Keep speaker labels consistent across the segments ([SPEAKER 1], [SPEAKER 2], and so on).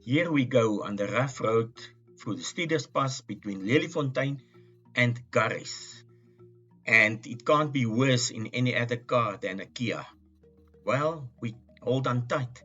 [SPEAKER 1] Here we go on the rough road through the Studerspass between Leliefontein and Garies. And it can't be worse in any other car than a Kia. Well, we hold on tight.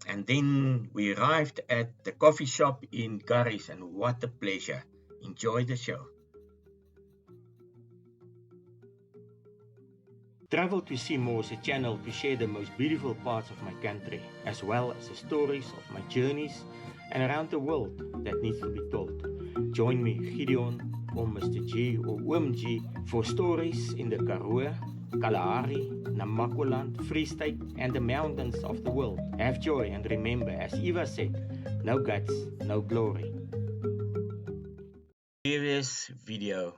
[SPEAKER 1] And then we arrived at the coffee shop in Garies, and what a pleasure. Enjoy the show. Travel2CMORE is a channel to share the most beautiful parts of my country, as well as the stories of my journeys and around the world that needs to be told. Join me, Gideon, or Mr. G, or Oom G, for stories in the Karoo, Kalahari, Namakwaland, Free State, and the mountains of the world. Have joy and remember, as Eva said, no guts, no glory. Previous video,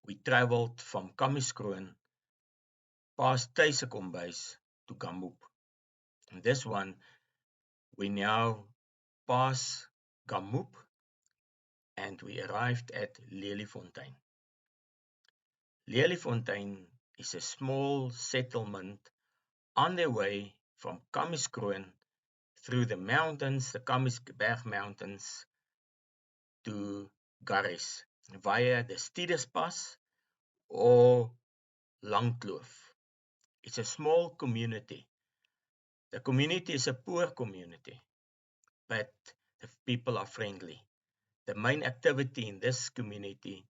[SPEAKER 1] we traveled from kammiesberge past Daizyland to Gamboep. In this one, we now pass Gamboep and we arrived at Leliefontein. Leliefontein is a small settlement on their way from kammiesberge through the mountains, the Kammiesberge mountains, to Garris via the Studerspass or langkloof. It's a small community. The community is a poor community, but the people are friendly. The main activity in this community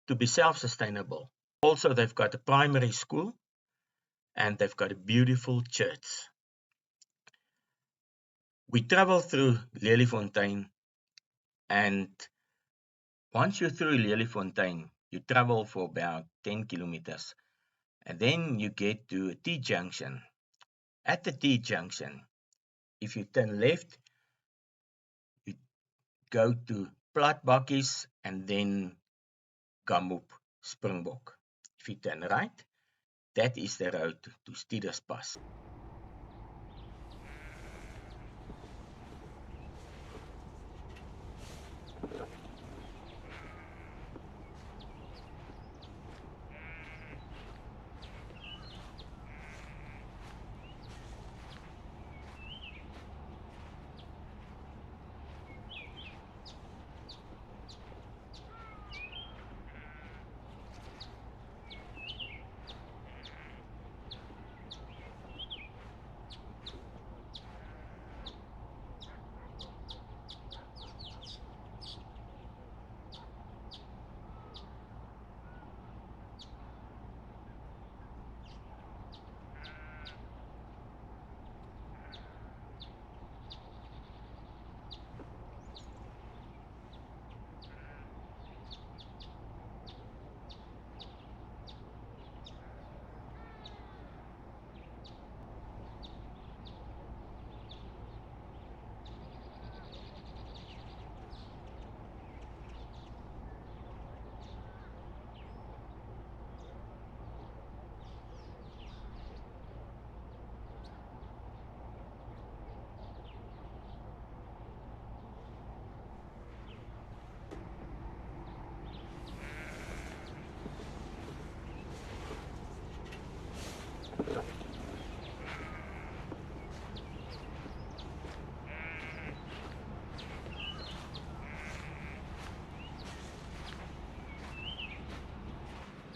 [SPEAKER 1] to be self-sustainable. Also, they've got a primary school and they've got a beautiful church. We travel through Leliefontein, and once you're through Leliefontein, you travel for about 10 kilometers. And then you get to a T-junction. At the T-junction, if you turn left, you go to Platbakkies and then Gamboep, Springbok. If you turn right, that is the road to Studerspass.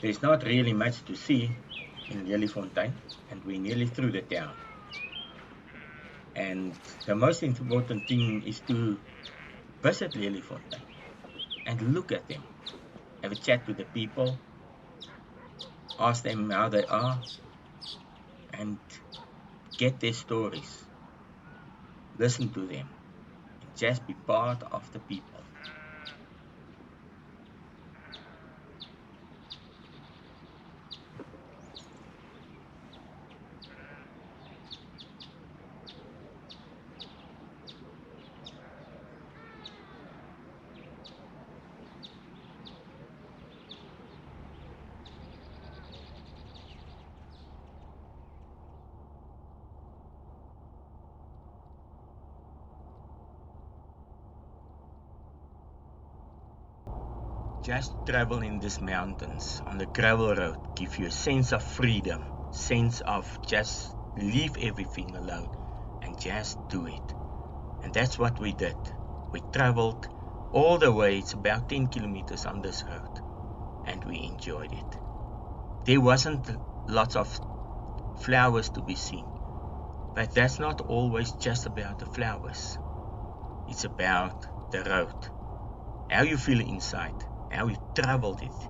[SPEAKER 1] There's not really much to see in Leliefontein, and we're nearly through the town. And the most important thing is to visit Leliefontein and look at them. Have a chat with the people, ask them how they are, and get their stories. Listen to them, and just be part of the people. Just travel in these mountains on the gravel road gives you a sense of freedom, sense of just leave everything alone and just do it. And that's what we did. We traveled all the way, it's about 10 kilometers on this road, and we enjoyed it. There wasn't lots of flowers to be seen, but that's not always just about the flowers. It's about the road, how you feel inside, how you traveled it,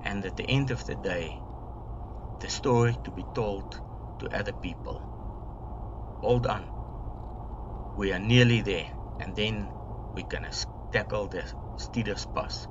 [SPEAKER 1] and at the end of the day, the story to be told to other people. Hold on, we are nearly there, and then we're gonna tackle the Studerspass.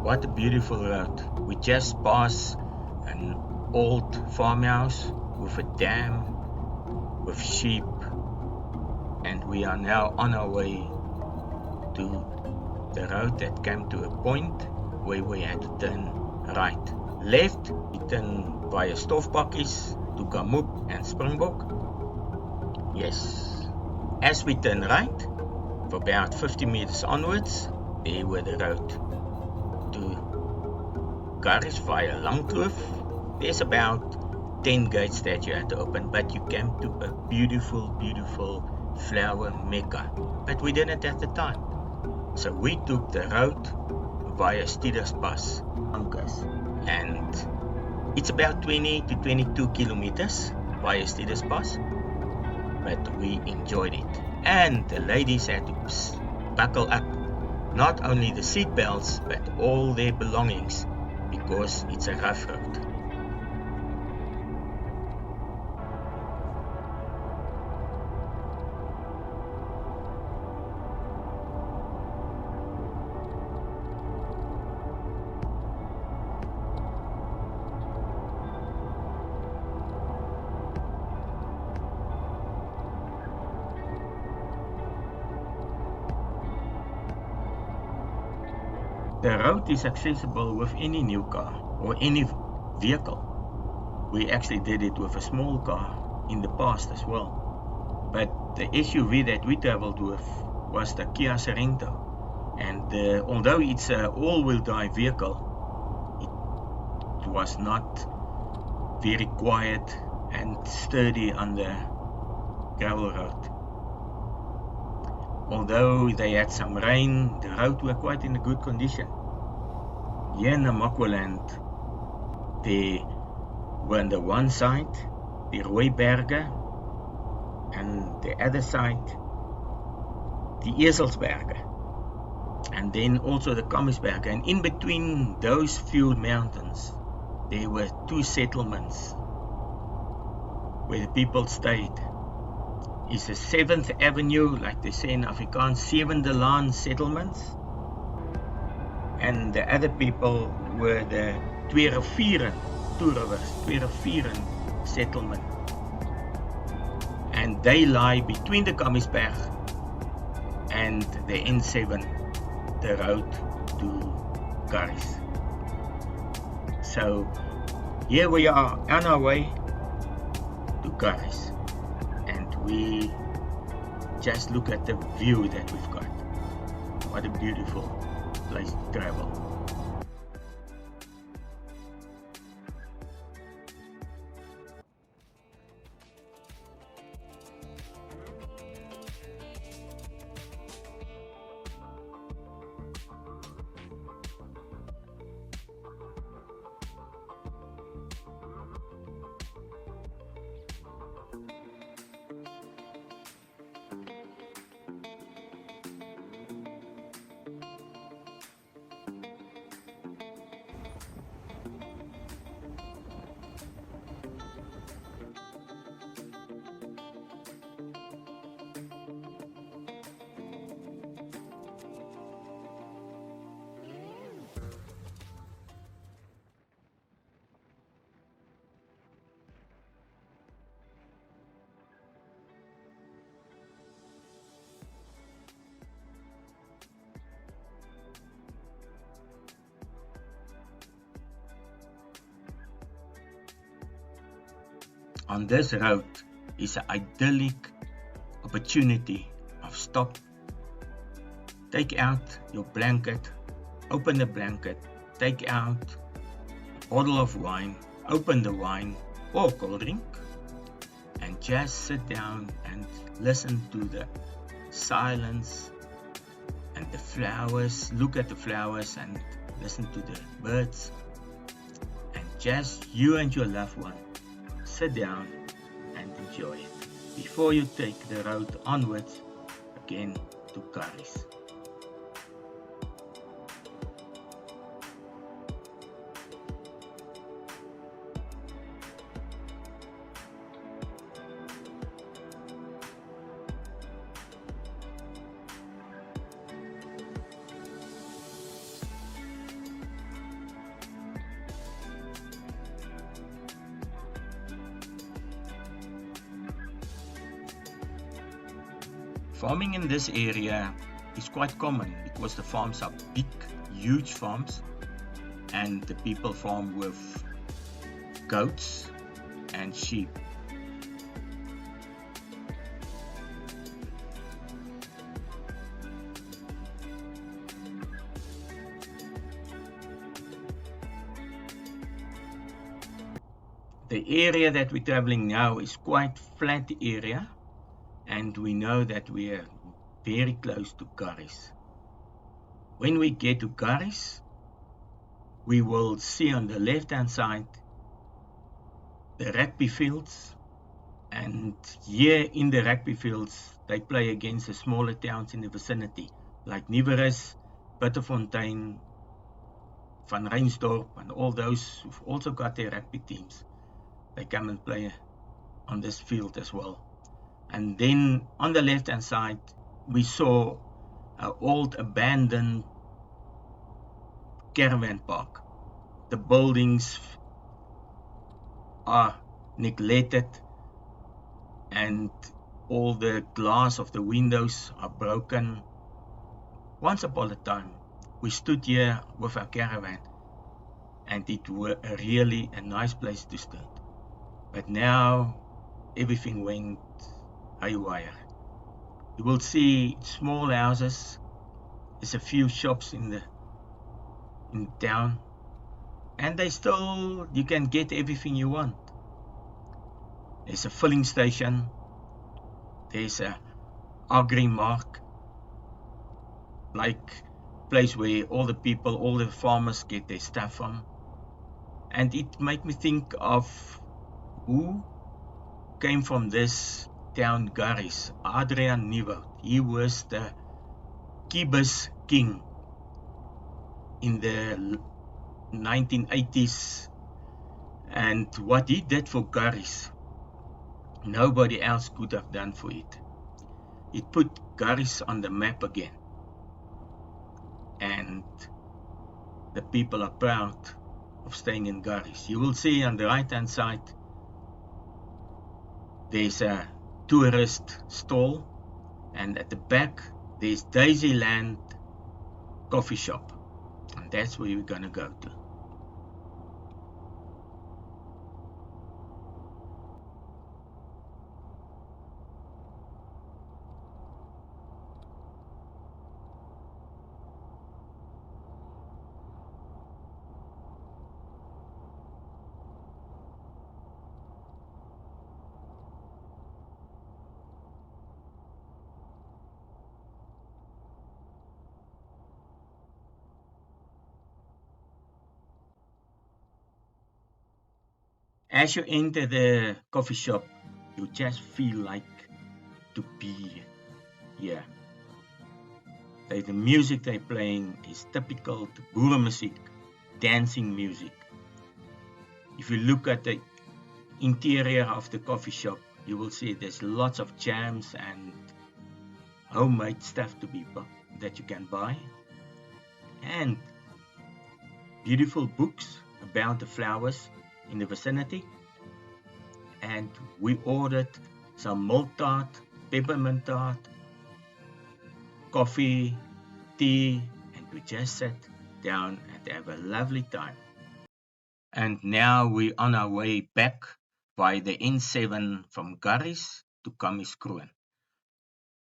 [SPEAKER 1] What a beautiful road. We just passed an old farmhouse with a dam, with sheep, and we are now on our way to the road that came to a point where we had to turn right. Left, we turn via Stofpakkies to Gamoep and Springbok. Yes. As we turn right, for about 50 meters onwards, there were the road to Garris via langkloof. There's about 10 gates that you had to open, but you came to a beautiful, beautiful flower mecca. But we didn't at the time. So we took the road via Steaders and it's about 20 to 22 kilometers via Studerspass, but we enjoyed it. And the ladies had to buckle up not only the seat belts but all their belongings because it's a rough road. The road is accessible with any new car or any vehicle. We actually did it with a small car in the past as well. But the SUV that we traveled with was the Kia Sorento. And although it's an all-wheel drive vehicle, it was not very quiet and sturdy on the gravel road. Although they had some rain, the road were quite in a good condition. Here in Namakwaland, there were on the one side the Rooi berge, and the other side the Eselsberge, and then also the kammiesberge. And in between those few mountains, there were two settlements where the people stayed. Is the 7th Avenue, like they say in Afrikaans, Sewende Laan settlements. And the other people were the Twee Rivieren, Two Rivieren settlement. And they lie between the Kammiesberge and the N7, the road to Garies. So here we are on our way to Garies. We just look at the view that we've got. What a beautiful place to travel. on this road is an idyllic opportunity of stop, take out your blanket, open the blanket, take out a bottle of wine, open the wine or cold drink, and just sit down and listen to the silence and the flowers, look at the flowers and listen to the birds, and just you and your loved one sit down and enjoy it before you take the road onwards again to Garris. Farming in this area is quite common because the farms are big, huge farms, and the people farm with goats and sheep. The area that we're traveling now is quite flat area, and we know that we are very close to Garies. When we get to Garies, we will see on the left hand side the rugby fields, and here in the rugby fields they play against the smaller towns in the vicinity like Garies, Lelliefontein, Van Reinsdorp, and all those who've also got their rugby teams. They come and play on this field as well. And then on the left hand side we saw an old abandoned caravan park. The buildings are neglected and all the glass of the windows are broken. Once upon a time we stood here with our caravan and it was really a nice place to stand. But now everything went haywire. You will see small houses, there's a few shops in town, and you can get everything you want. There's a filling station, there's a agri-mark, like place where all the farmers get their stuff from. And it made me think of who came from this town Garies, Adrian Nieuwoud. He was the Kibus king in the 1980s, and what he did for Garies nobody else could have done for it. It put Garies on the map again, and the people are proud of staying in Garies. You will see on the right hand side there's a tourist stall, and at the back there's Daizyland coffee shop, and that's where we're gonna go to. As you enter the coffee shop, you just feel like to be here. The music they're playing is typical boerenmuziek, dancing music. If you look at the interior of the coffee shop, you will see there's lots of jams and homemade stuff that you can buy, and beautiful books about the flowers in the vicinity. And we ordered some milk tart, peppermint tart, coffee, tea, and we just sat down and have a lovely time. And now we're on our way back by the N7 from Garies to kammiesberge.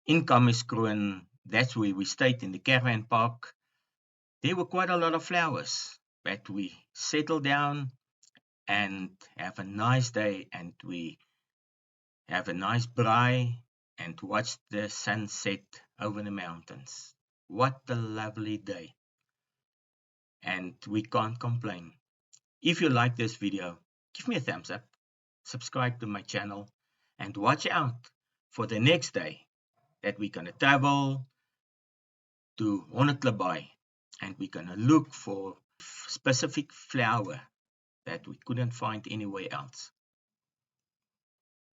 [SPEAKER 1] In kammiesberge, that's where we stayed in the caravan park. There were quite a lot of flowers, but we settled down and have a nice day, and we have a nice braai and watch the sunset over the mountains. What a lovely day, and we can't complain. If you like this video, give me a thumbs up, subscribe to my channel, and watch out for the next day that we're going to travel to Namakwa, and we're going to look for specific flower that we couldn't find anywhere else.